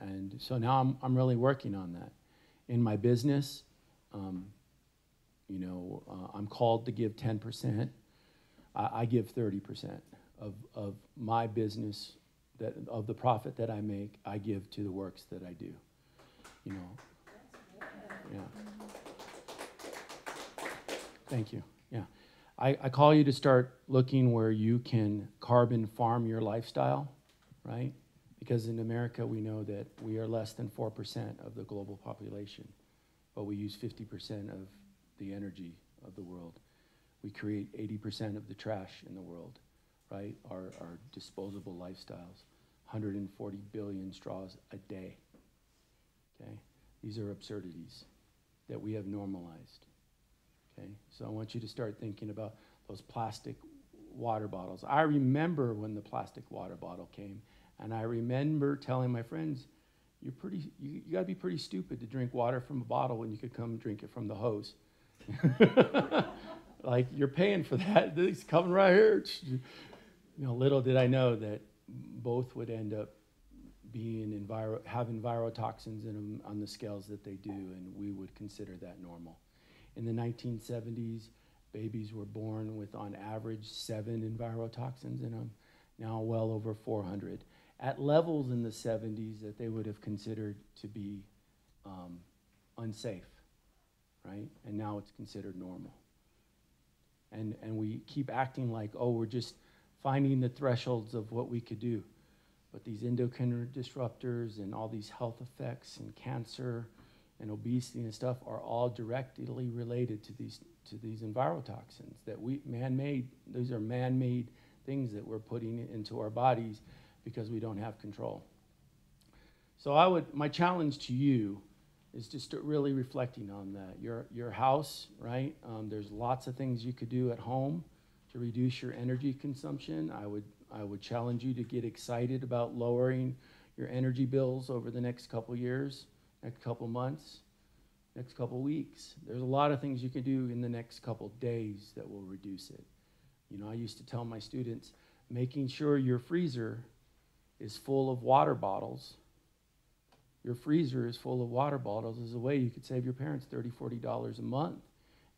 And so now I'm really working on that. In my business, you know, I'm called to give 10%. I give 30% of my business, of the profit that I make, I give to the works that I do. You know, yeah. Thank you. Yeah, I call you to start looking where you can carbon farm your lifestyle, right? Because in America, we know that we are less than 4% of the global population, but we use 50% of the energy of the world. We create 80% of the trash in the world, right? Our disposable lifestyles, 140 billion straws a day, okay? These are absurdities that we have normalized, okay? So I want you to start thinking about those plastic water bottles. I remember when the plastic water bottle came, and I remember telling my friends, you gotta be pretty stupid to drink water from a bottle when you could come drink it from the hose. Like, you're paying for that, it's coming right here. You know, little did I know that both would end up have envirotoxins in them on the scales that they do, and we would consider that normal. In the 1970s, babies were born with, on average, 7 envirotoxins in them, now well over 400, at levels in the 70s that they would have considered to be unsafe, right? And now it's considered normal. And we keep acting like, oh, we're just finding the thresholds of what we could do. But these endocrine disruptors and all these health effects and cancer and obesity and stuff are all directly related to these envirotoxins that man-made. These are man-made things that we're putting into our bodies because we don't have control. So my challenge to you is just really reflecting on that. Your house, right? There's lots of things you could do at home to reduce your energy consumption. I would challenge you to get excited about lowering your energy bills over the next couple years, next couple months, next couple weeks. There's a lot of things you can do in the next couple days that will reduce it. You know, I used to tell my students, making sure your freezer is full of water bottles. Your freezer is full of water bottles is a way you could save your parents $30, $40 a month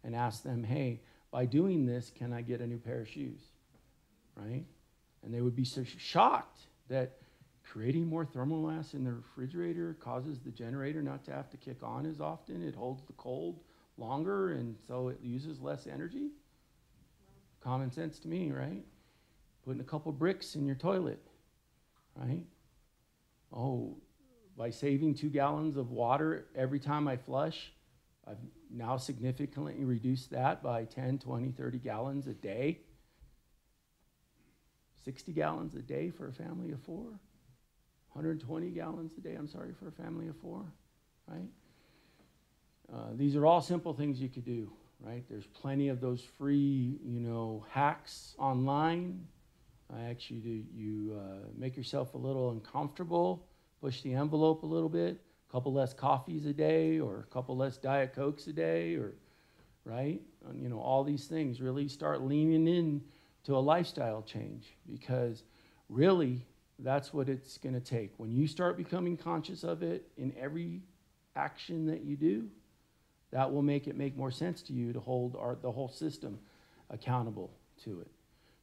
and ask them, hey, by doing this, can I get a new pair of shoes, right? And they would be so shocked that creating more thermal mass in the refrigerator causes the generator not to have to kick on as often. It holds the cold longer, and so it uses less energy. Common sense to me, right? Putting a couple bricks in your toilet, right? Oh, by saving 2 gallons of water every time I flush, I've now significantly reduced that by 10, 20, 30 gallons a day. 60 gallons a day for a family of 4. 120 gallons a day, for a family of 4, right? These are all simple things you could do, right? There's plenty of those free, hacks online. You make yourself a little uncomfortable, push the envelope a little bit, a couple less coffees a day, or a couple less Diet Cokes a day, or, right? All these things. Really start leaning in to a lifestyle change, because really that's what it's going to take. When you start becoming conscious of it in every action that you do, that will make it make more sense to you to hold the whole system accountable to it.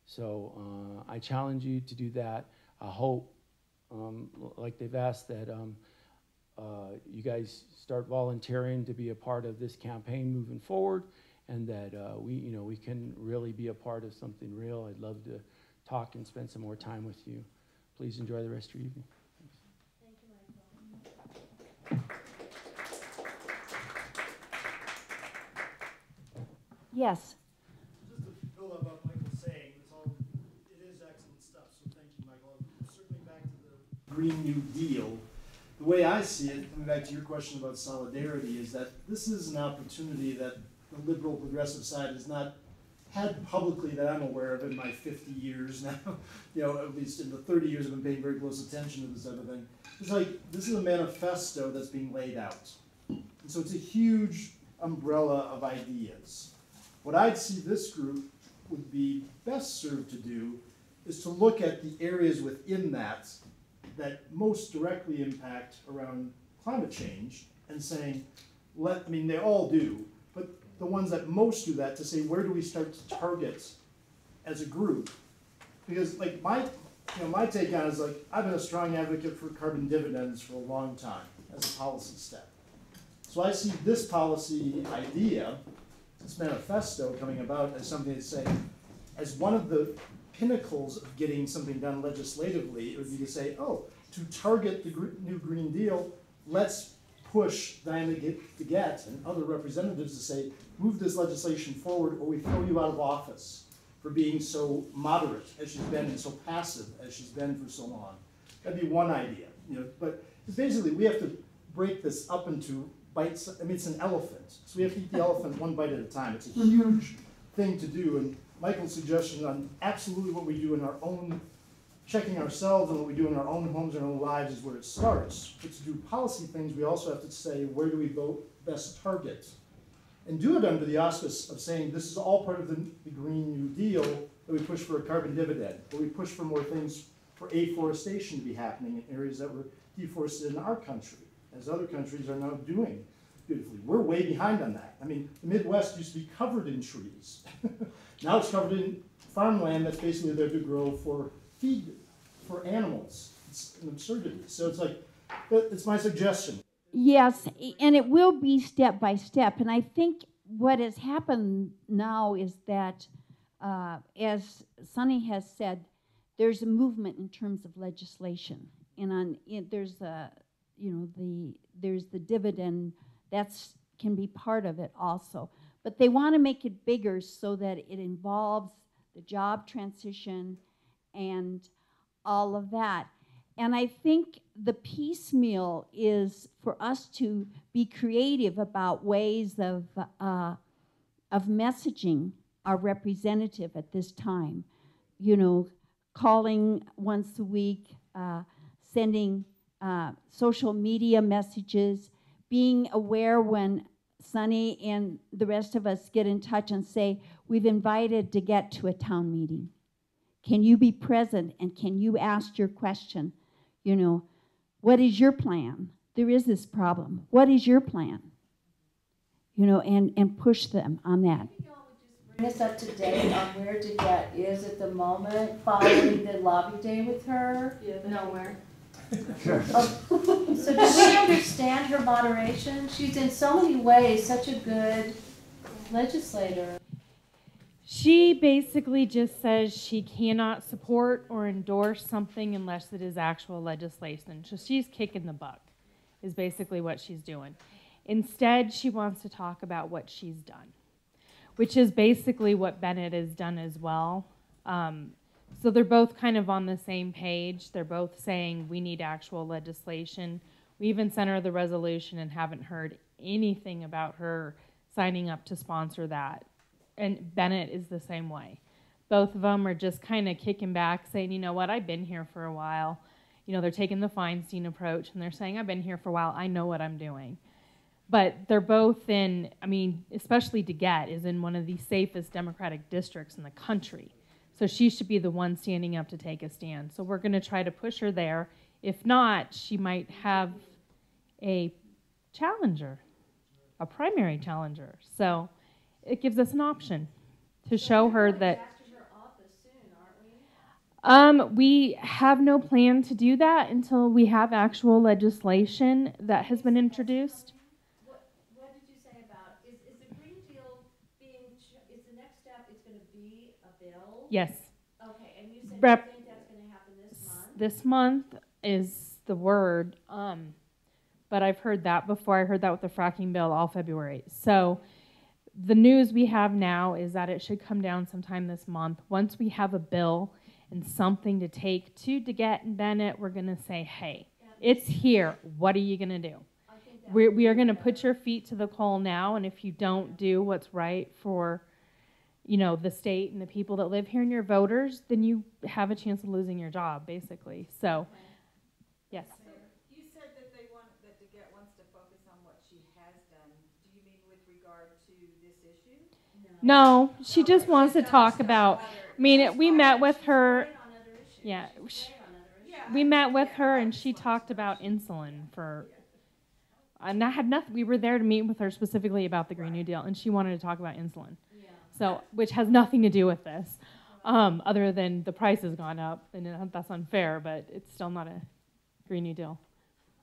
So I challenge you to do that. I hope, like they've asked, that you guys start volunteering to be a part of this campaign moving forward, and that we can really be a part of something real. I'd love to talk and spend some more time with you. Please enjoy the rest of your evening. Thank you, Michael. Yes. Just to build up what Michael's saying, it is excellent stuff, so thank you, Michael. Certainly back to the Green New Deal. The way I see it, coming back to your question about solidarity, is that this is an opportunity that the liberal progressive side has not had publicly, that I'm aware of, in my 50 years now. At least in the 30 years I've been paying very close attention to this type of thing. It's like, this is a manifesto that's being laid out. And so it's a huge umbrella of ideas. What I'd see this group would be best served to do is to look at the areas within that most directly impact around climate change, and saying, they all do, but the ones that most do that, to say, where do we start to target as a group? Because my take on it is, I've been a strong advocate for carbon dividends for a long time as a policy step. So I see this policy idea, this manifesto coming about, as something that's saying, as one of the pinnacles of getting something done legislatively, it would be to say, to target the new Green Deal, let's push Diana DeGette and other representatives to say, move this legislation forward, or we throw you out of office for being so moderate as she's been and so passive as she's been for so long. That'd be one idea. But basically we have to break this up into bites. It's an elephant, so we have to eat the elephant one bite at a time. It's a huge thing to do, and Michael's suggestion on absolutely what we do in our own, checking ourselves and what we do in our own homes and our own lives is where it starts. But to do policy things, we also have to say, where do we best target? And do it under the auspice of saying, this is all part of the Green New Deal, that we push for a carbon dividend, or we push for more things for afforestation to be happening in areas that were deforested in our country, as other countries are now doing beautifully. We're way behind on that. I mean, the Midwest used to be covered in trees. Now it's covered in farmland that's basically there to grow for feed for animals. It's an absurdity. So it's like, it's my suggestion. Yes, and it will be step by step. And I think what has happened now is that, as Sunni has said, there's a movement in terms of legislation, and there's the dividend that's can be part of it also. But they want to make it bigger so that it involves the job transition and all of that. And I think the piecemeal is for us to be creative about ways of messaging our representative at this time. You know, calling once a week, sending social media messages, being aware when Sunni and the rest of us get in touch and say, we've invited to get to a town meeting. Can you be present and can you ask your question? You know, what is your plan? There is this problem. What is your plan? You know, and push them on that. Bring us up to date on where Decarbonisation is at the moment following the lobby day with her? Nowhere. So do we understand her moderation? She's in so many ways such a good legislator. She basically just says she cannot support or endorse something unless it is actual legislation. So she's kicking the buck, is basically what she's doing. Instead, she wants to talk about what she's done, which is basically what Bennett has done as well. So they're both kind of on the same page. They're both saying we need actual legislation. We even sent her the resolution and haven't heard anything about her signing up to sponsor that. And Bennett is the same way. Both of them are just kind of kicking back, saying, you know what, I've been here for a while. You know, they're taking the Feinstein approach, and they're saying, I've been here for a while, I know what I'm doing. But they're both in, I mean, especially Decarbonisation is in one of the safest Democratic districts in the country. So she should be the one standing up to take a stand. So we're going to try to push her there. If not, she might have a challenger, a primary challenger. So it gives us an option to show her that. We have no plan to do that until we have actual legislation that has been introduced. What did you say about, is the Green Deal being, is the next step, it's going to be a bill? Yes. Okay, and you said you think that's going to happen this month? This month is the word, but I've heard that before. I heard that with the fracking bill all February. So the news we have now is that it should come down sometime this month. Once we have a bill and something to take to Decarbonisation and Bennett, we're going to say, hey, it's here. What are you going to do? We are going to put your feet to the coal now, and if you don't do what's right for, you know, the state and the people that live here and your voters, then you have a chance of losing your job, basically. So, yes. You said that Decarbonisation wants to focus on what she has done. Do you mean with regard to this issue? No, she just wants to talk about. I mean, we met with her. Yeah, we met with her, and she talked about insulin for. And that had nothing. We were there to meet with her specifically about the Green New Deal, and she wanted to talk about insulin. So, which has nothing to do with this, other than the price has gone up, and that's unfair. But it's still not a Green New Deal.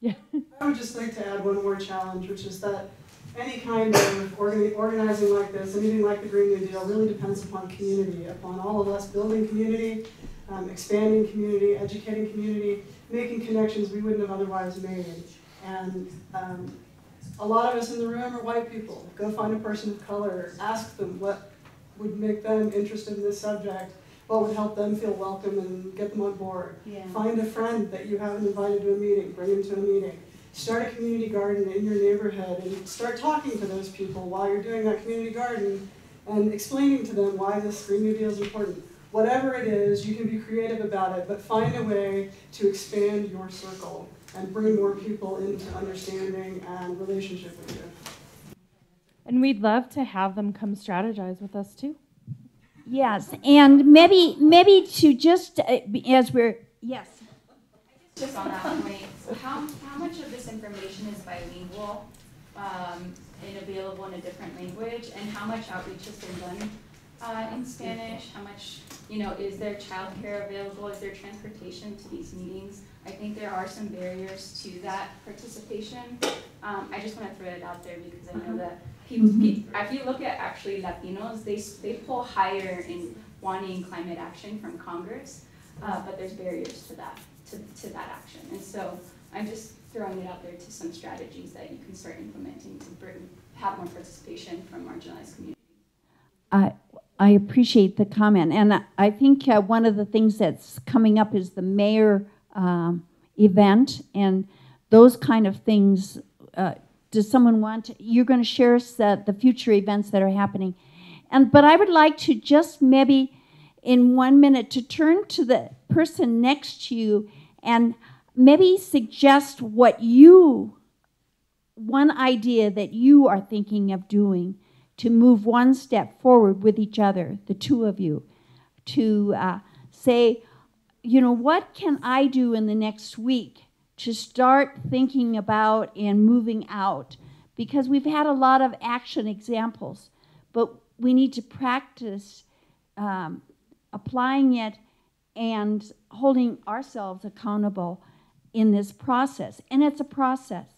Yeah. I would just like to add one more challenge, which is that any kind of organizing like this, anything like the Green New Deal, really depends upon community, upon all of us building community, expanding community, educating community, making connections we wouldn't have otherwise made. And a lot of us in the room are white people. Go find a person of color, ask them what would make them interested in this subject, what would help them feel welcome and get them on board. Find a friend that you haven't invited to a meeting, bring them to a meeting. Start a community garden in your neighborhood and start talking to those people while you're doing that community garden and explaining to them why this Green New Deal is important. Whatever it is, you can be creative about it, but find a way to expand your circle and bring more people into understanding and relationship with you. And we'd love to have them come strategize with us too. Yes, and maybe to just, as we're, Yes. Just on that point, how much of this information is bilingual and available in a different language, and how much outreach has been done in Spanish? How much, is there childcare available? Is there transportation to these meetings? I think there are some barriers to that participation. I just want to throw it out there because I know that people, if you look at actually Latinos, they pull higher in wanting climate action from Congress, but there's barriers to that. To that action. And so I'm just throwing it out there to some strategies that you can start implementing to have more participation from marginalized communities. I appreciate the comment. And I think one of the things that's coming up is the mayor event and those kind of things. Does someone want to, you're going to share us the future events that are happening. But I would like to just maybe in 1 minute to turn to the person next to you and maybe suggest one idea that you are thinking of doing to move one step forward with each other, the two of you, to say, what can I do in the next week to start thinking about and moving out? Because we've had a lot of action examples, but we need to practice applying it and holding ourselves accountable in this process. And it's a process.